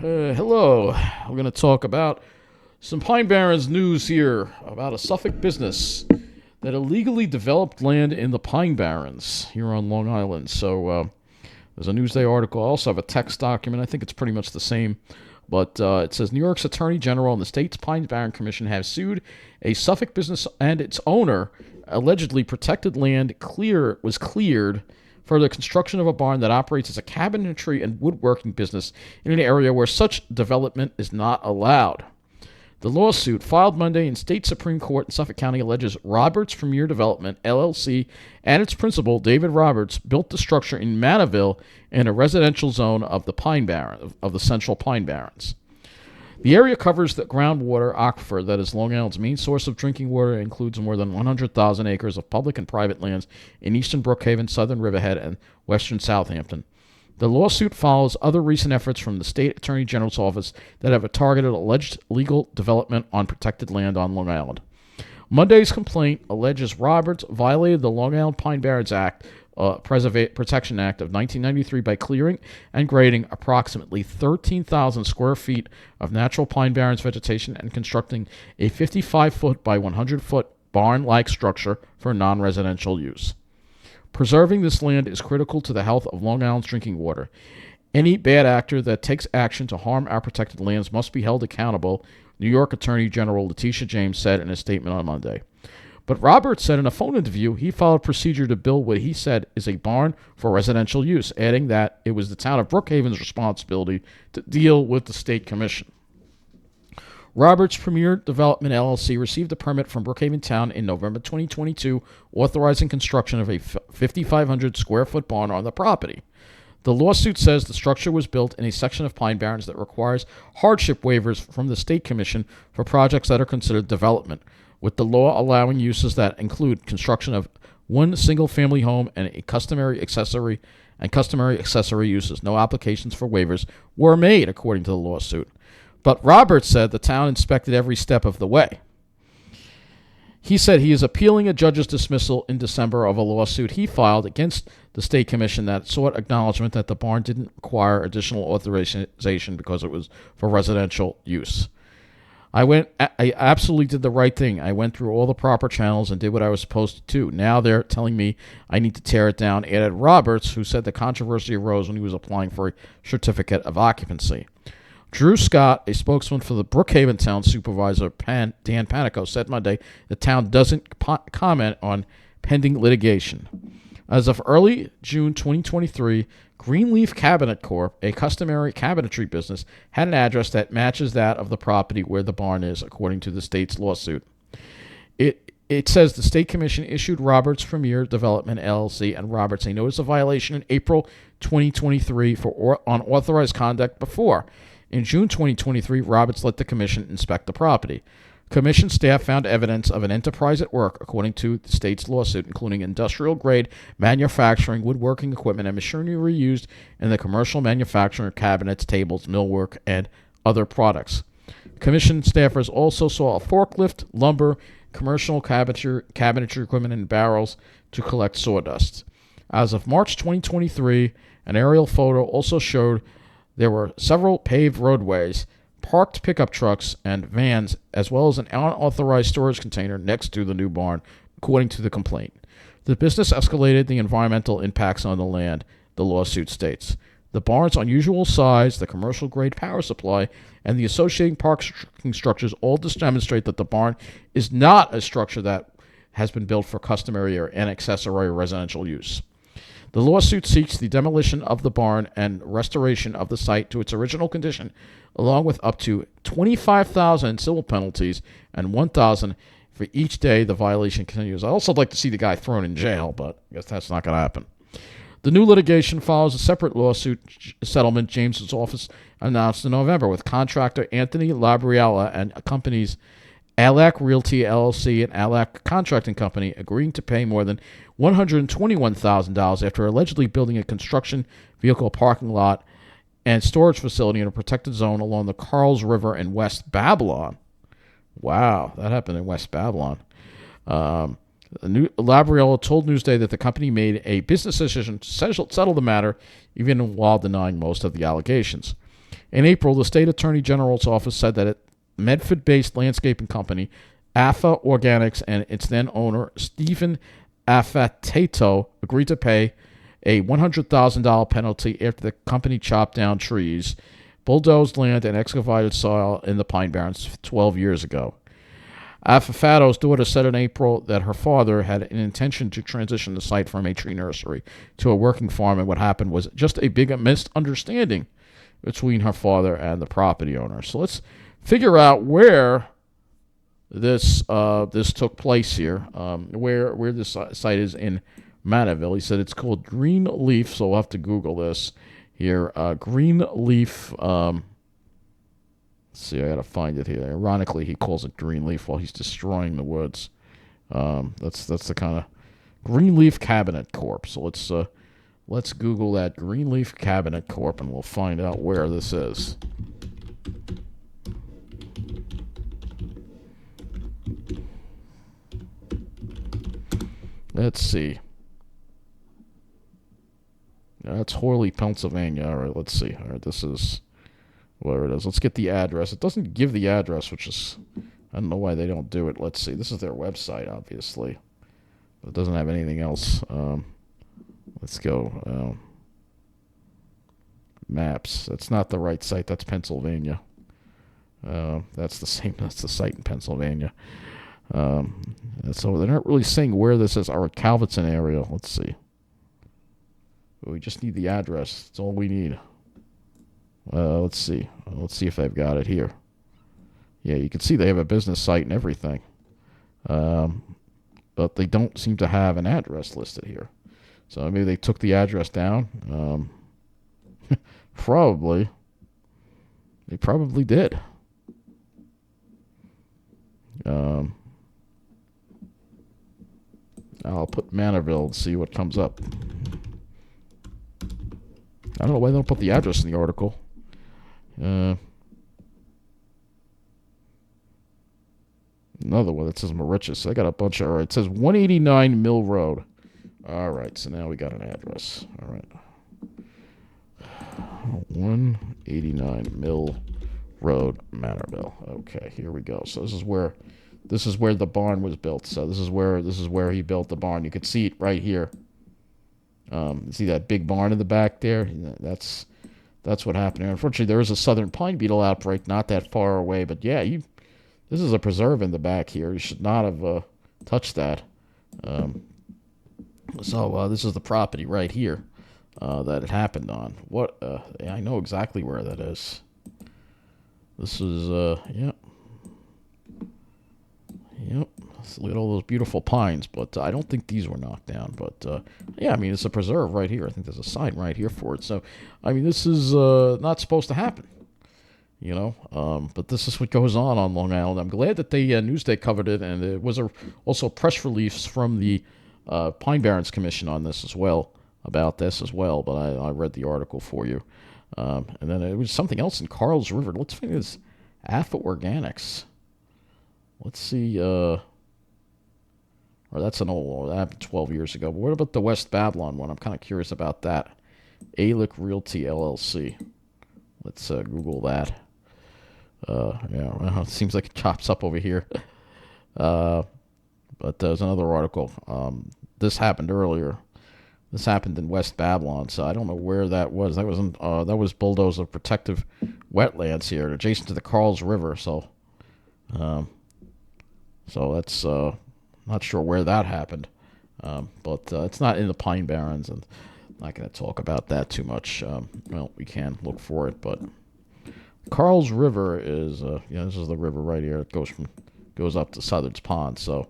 Hello. We're going to talk about some Pine Barrens news here about a Suffolk business that illegally developed land in the Pine Barrens here on Long Island. So there's a Newsday article. I also have a text document. I think it's pretty much the same. But it says New York's Attorney General and the state's Pine Barren Commission have sued a Suffolk business and its owner. Allegedly protected land was cleared for the construction of a barn that operates as a cabinetry and woodworking business in an area where such development is not allowed. The lawsuit, filed Monday in State Supreme Court in Suffolk County, alleges Roberts Premier Development, LLC, and its principal, David Roberts, built the structure in Manorville in a residential zone of the Pine Barrens, of the central Pine Barrens. The area covers the groundwater aquifer that is Long Island's main source of drinking water. It includes more than 100,000 acres of public and private lands in eastern Brookhaven, southern Riverhead, and western Southampton. The lawsuit follows other recent efforts from the state attorney general's office that have targeted alleged illegal development on protected land on Long Island. Monday's complaint alleges Roberts violated the Long Island Pine Barrens Act, Protection Act of 1993 by clearing and grading approximately 13,000 square feet of natural Pine Barrens vegetation and constructing a 55-foot by 100-foot barn-like structure for non-residential use. Preserving this land is critical to the health of Long Island's drinking water. Any bad actor that takes action to harm our protected lands must be held accountable, New York Attorney General Letitia James said in a statement on Monday. But Roberts said in a phone interview he followed procedure to build what he said is a barn for residential use, adding that it was the town of Brookhaven's responsibility to deal with the state commission. Roberts Premier Development LLC received a permit from Brookhaven Town in November 2022 authorizing construction of a 5,500 square foot barn on the property. The lawsuit says the structure was built in a section of Pine Barrens that requires hardship waivers from the State Commission for projects that are considered development, with the law allowing uses that include construction of one single-family home and a customary accessory uses. No applications for waivers were made, according to the lawsuit. But Roberts said the town inspected every step of the way. He said he is appealing a judge's dismissal in December of a lawsuit he filed against the state commission that sought acknowledgement that the barn didn't require additional authorization because it was for residential use. I absolutely did the right thing. I went through all the proper channels and did what I was supposed to do. Now they're telling me I need to tear it down, added Roberts, who said the controversy arose when he was applying for a certificate of occupancy. Drew Scott, a spokesman for the Brookhaven Town Supervisor Dan Panico, said Monday the town doesn't comment on pending litigation. As of early June 2023, Leaf Cabinet Corp, a customary cabinetry business, had an address that matches that of the property where the barn is, according to the state's lawsuit. It says the State Commission issued Roberts Premier Development LLC and Roberts a notice of violation in April 2023 for unauthorized conduct before. In June 2023, Roberts let the commission inspect the property. Commission staff found evidence of an enterprise at work, according to the state's lawsuit, including industrial-grade manufacturing, woodworking equipment, and machinery used in the commercial manufacturing of cabinets, tables, millwork, and other products. Commission staffers also saw a forklift, lumber, commercial cabinetry equipment, and barrels to collect sawdust. As of March 2023, an aerial photo also showed there were several paved roadways, parked pickup trucks, and vans, as well as an unauthorized storage container next to the new barn, according to the complaint. The business escalated the environmental impacts on the land, the lawsuit states. The barn's unusual size, the commercial-grade power supply, and the associating parking structures all demonstrate that the barn is not a structure that has been built for customary or accessory residential use. The lawsuit seeks the demolition of the barn and restoration of the site to its original condition, along with up to $25,000 in civil penalties and $1,000 for each day the violation continues. I'd also like to see the guy thrown in jail, but I guess that's not going to happen. The new litigation follows a separate lawsuit settlement James's office announced in November with contractor Anthony Labriella and companies Alac Realty LLC and Alac Contracting Company agreeing to pay more than $121,000 after allegedly building a construction vehicle parking lot and storage facility in a protected zone along the Carls River in West Babylon. Wow, that happened in West Babylon. Labriella told Newsday that the company made a business decision to settle the matter, even while denying most of the allegations. In April, the state attorney general's office said that Medford-based landscaping company Alpha Organics and its then owner Stephen Affatato agreed to pay a $100,000 penalty after the company chopped down trees, bulldozed land, and excavated soil in the Pine Barrens 12 years ago. Affata's daughter said in April that her father had an intention to transition the site from a tree nursery to a working farm, and what happened was just a big misunderstanding between her father and the property owner. So let's figure out where this took place here, where this site is in Manorville. He said it's called Green Leaf, so we'll have to Google this here. Green Leaf. Let's see, I got to find it here. Ironically, he calls it Green Leaf while he's destroying the woods. That's the kind of Green Leaf Cabinet Corp. So let's Google that Green Leaf Cabinet Corp, and we'll find out where this is. Let's see. That's Horley, Pennsylvania. All right, let's see. All right, this is where it is. Let's get the address. It doesn't give the address, which is, I don't know why they don't do it. Let's see. This is their website, obviously. But it doesn't have anything else. Let's go. Maps. That's not the right site. That's Pennsylvania. That's the site in Pennsylvania. So they're not really saying where this is. Our Calverton area. Let's see. We just need the address. That's all we need. Let's see. Let's see if they've got it here. Yeah, you can see they have a business site and everything. But they don't seem to have an address listed here. So maybe they took the address down. Probably. They probably did. I'll put Manorville and see what comes up. I don't know why they don't put the address in the article. Another one that says Mauritius. I got a bunch of... All right, it says 189 Mill Road. All right, so now we got an address. All right. 189 Mill Road, Manorville. Okay, here we go. So this is where the barn was built. So this is where he built the barn. You could see it right here. See that big barn in the back there? That's what happened here. Unfortunately, there is a southern pine beetle outbreak not that far away. But yeah, this is a preserve in the back here. You should not have touched that. So this is the property right here that it happened on. I know exactly where that is. This is Yep. So look at all those beautiful pines, but I don't think these were knocked down. But yeah, I mean, it's a preserve right here. I think there's a sign right here for it. So, I mean, this is not supposed to happen, but this is what goes on Long Island. I'm glad that the Newsday covered it, and there was also press release from the Pine Barrens Commission on this as well, about this as well. But I read the article for you. And then it was something else in Carl's River. Let's find this Alpha Organics. Let's see. Or that's an old one. That happened 12 years ago. But what about the West Babylon one? I'm kind of curious about that. Alic Realty LLC. Let's Google that. Yeah, well, it seems like it chops up over here. But there's another article. This happened earlier. This happened in West Babylon, so I don't know where that was. That was bulldozer protective wetlands here, adjacent to the Carls River. So that's not sure where that happened, but it's not in the Pine Barrens, and I'm not going to talk about that too much. Well, we can look for it, but Carls River is this is the river right here. It goes up to Southard's Pond. So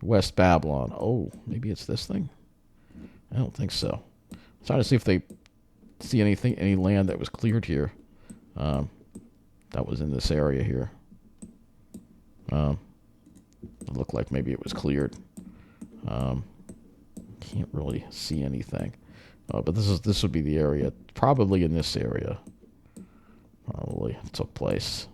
West Babylon. Oh, maybe it's this thing. I don't think so. I'm trying to see if they see any land that was cleared here. That was in this area here. It looked like maybe it was cleared. Can't really see anything. But this would be the area. Probably in this area. Probably took place.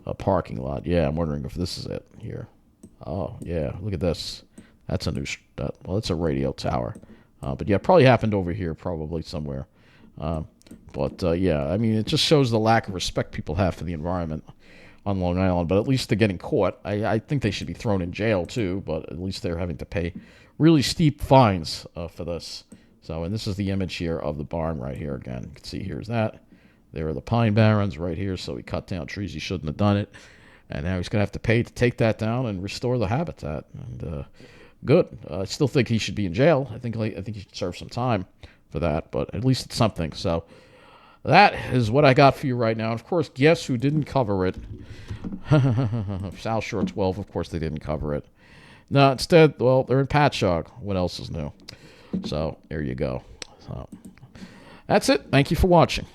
A parking lot. Yeah, I'm wondering if this is it here. Oh, yeah. Look at this. That's a new... well, it's a radio tower. But yeah, it probably happened over here, probably somewhere. But yeah, I mean, it just shows the lack of respect people have for the environment on Long Island. But at least they're getting caught. I think they should be thrown in jail too. But at least they're having to pay really steep fines for this. So, and this is the image here of the barn right here again. You can see here's that. There are the Pine Barrens right here. So he cut down trees he shouldn't have done it. And now he's going to have to pay to take that down and restore the habitat. And good. I still think he should be in jail. I think he should serve some time for that. But at least it's something. So that is what I got for you right now. And of course, guess who didn't cover it? South Shore 12. Of course, they didn't cover it. No, instead, well, they're in Patchogue. What else is new? So there you go. So that's it. Thank you for watching.